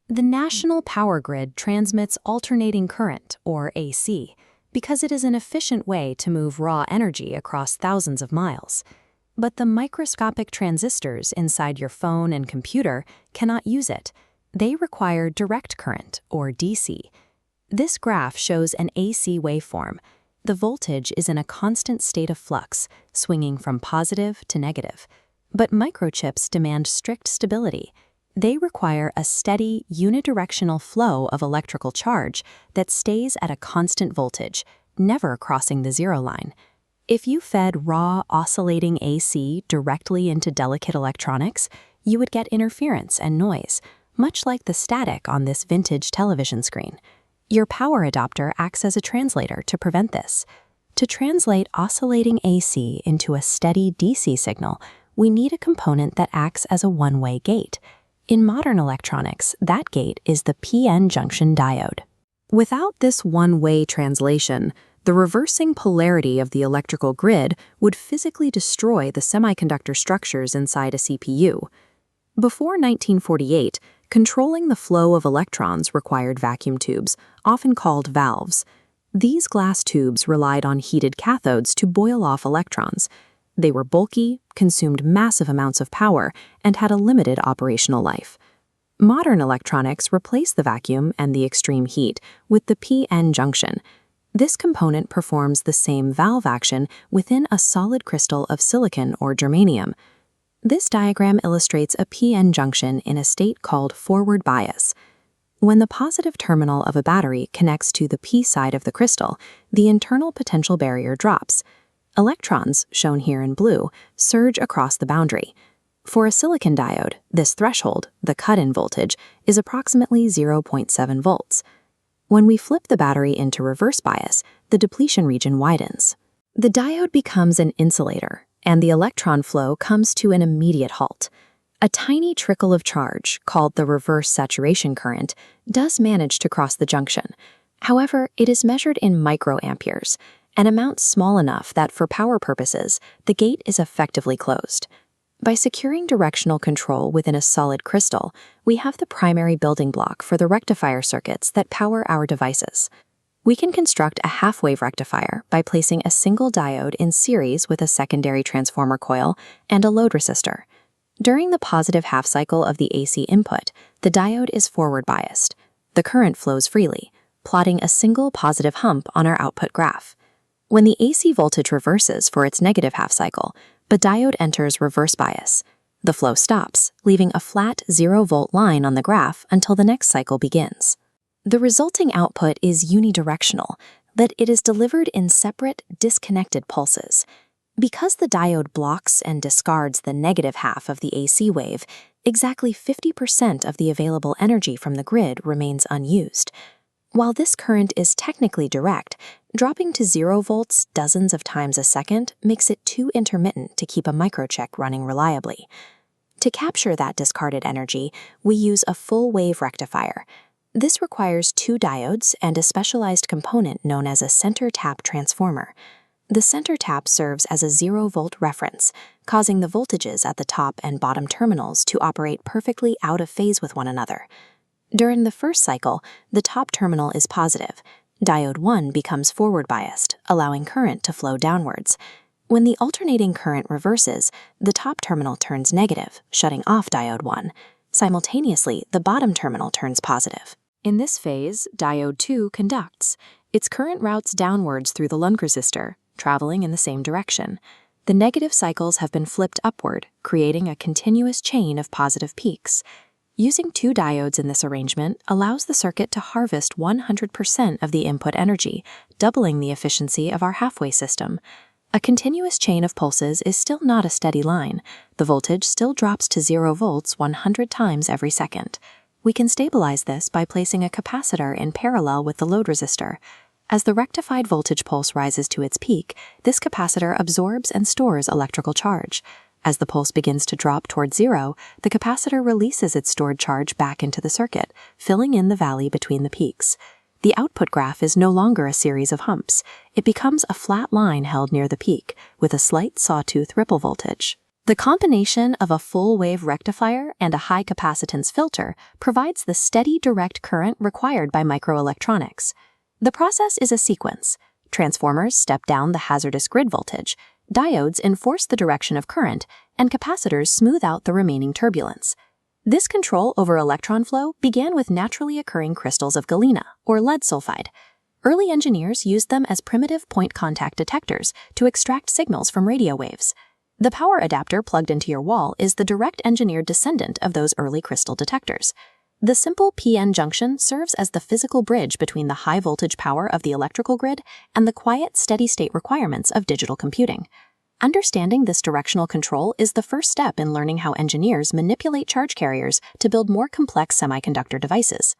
The national power grid transmits alternating current, or AC, because it is an efficient way to move raw energy across thousands of miles. But the microscopic transistors inside your phone and computer cannot use it. They require direct current, or DC. This graph shows an AC waveform. The voltage is in a constant state of flux, swinging from positive to negative. But microchips demand strict stability. They require a steady, unidirectional flow of electrical charge that stays at a constant voltage, never crossing the zero line. If you fed raw, oscillating AC directly into delicate electronics, you would get interference and noise, much like the static on this vintage television screen. Your power adapter acts as a translator to prevent this. To translate oscillating AC into a steady DC signal, we need a component that acts as a one-way gate. In modern electronics, that gate is the PN junction diode. Without this one-way translation, the reversing polarity of the electrical grid would physically destroy the semiconductor structures inside a CPU. Before 1948, controlling the flow of electrons required vacuum tubes, often called valves. These glass tubes relied on heated cathodes to boil off electrons. They were bulky, consumed massive amounts of power, and had a limited operational life. Modern electronics replace the vacuum and the extreme heat with the PN junction. This component performs the same valve action within a solid crystal of silicon or germanium. This diagram illustrates a PN junction in a state called forward bias. When the positive terminal of a battery connects to the P side of the crystal, the internal potential barrier drops. Electrons, shown here in blue, surge across the boundary. For a silicon diode, this threshold, the cut-in voltage, is approximately 0.7 volts. When we flip the battery into reverse bias, the depletion region widens. The diode becomes an insulator, and the electron flow comes to an immediate halt. A tiny trickle of charge, called the reverse saturation current, does manage to cross the junction. However, it is measured in microamperes, an amount small enough that for power purposes, the gate is effectively closed. By securing directional control within a solid crystal, we have the primary building block for the rectifier circuits that power our devices. We can construct a half-wave rectifier by placing a single diode in series with a secondary transformer coil and a load resistor. During the positive half cycle of the AC input, the diode is forward biased. The current flows freely, plotting a single positive hump on our output graph. When the AC voltage reverses for its negative half cycle, the diode enters reverse bias. The flow stops, leaving a flat 0-volt line on the graph until the next cycle begins. The resulting output is unidirectional, that it is delivered in separate, disconnected pulses. Because the diode blocks and discards the negative half of the AC wave, exactly 50% of the available energy from the grid remains unused. While this current is technically direct, dropping to 0 volts dozens of times a second makes it too intermittent to keep a microchip running reliably. To capture that discarded energy, we use a full-wave rectifier. This requires 2 diodes and a specialized component known as a center tap transformer. The center tap serves as a 0-volt reference, causing the voltages at the top and bottom terminals to operate perfectly out of phase with one another. During the first cycle, the top terminal is positive. Diode 1 becomes forward biased, allowing current to flow downwards. When the alternating current reverses, the top terminal turns negative, shutting off diode 1. Simultaneously, the bottom terminal turns positive. In this phase, diode 2 conducts. Its current routes downwards through the lung resistor, traveling in the same direction. The negative cycles have been flipped upward, creating a continuous chain of positive peaks. Using 2 diodes in this arrangement allows the circuit to harvest 100% of the input energy, doubling the efficiency of our halfway system. A continuous chain of pulses is still not a steady line. The voltage still drops to 0 volts 100 times every second. We can stabilize this by placing a capacitor in parallel with the load resistor. As the rectified voltage pulse rises to its peak, this capacitor absorbs and stores electrical charge. As the pulse begins to drop toward 0, the capacitor releases its stored charge back into the circuit, filling in the valley between the peaks. The output graph is no longer a series of humps. It becomes a flat line held near the peak, with a slight sawtooth ripple voltage. The combination of a full-wave rectifier and a high-capacitance filter provides the steady direct current required by microelectronics. The process is a sequence. Transformers step down the hazardous grid voltage, diodes enforce the direction of current, and capacitors smooth out the remaining turbulence. This control over electron flow began with naturally occurring crystals of galena, or lead sulfide. Early engineers used them as primitive point contact detectors to extract signals from radio waves. The power adapter plugged into your wall is the direct engineered descendant of those early crystal detectors. The simple PN junction serves as the physical bridge between the high-voltage power of the electrical grid and the quiet, steady-state requirements of digital computing. Understanding this directional control is the first step in learning how engineers manipulate charge carriers to build more complex semiconductor devices.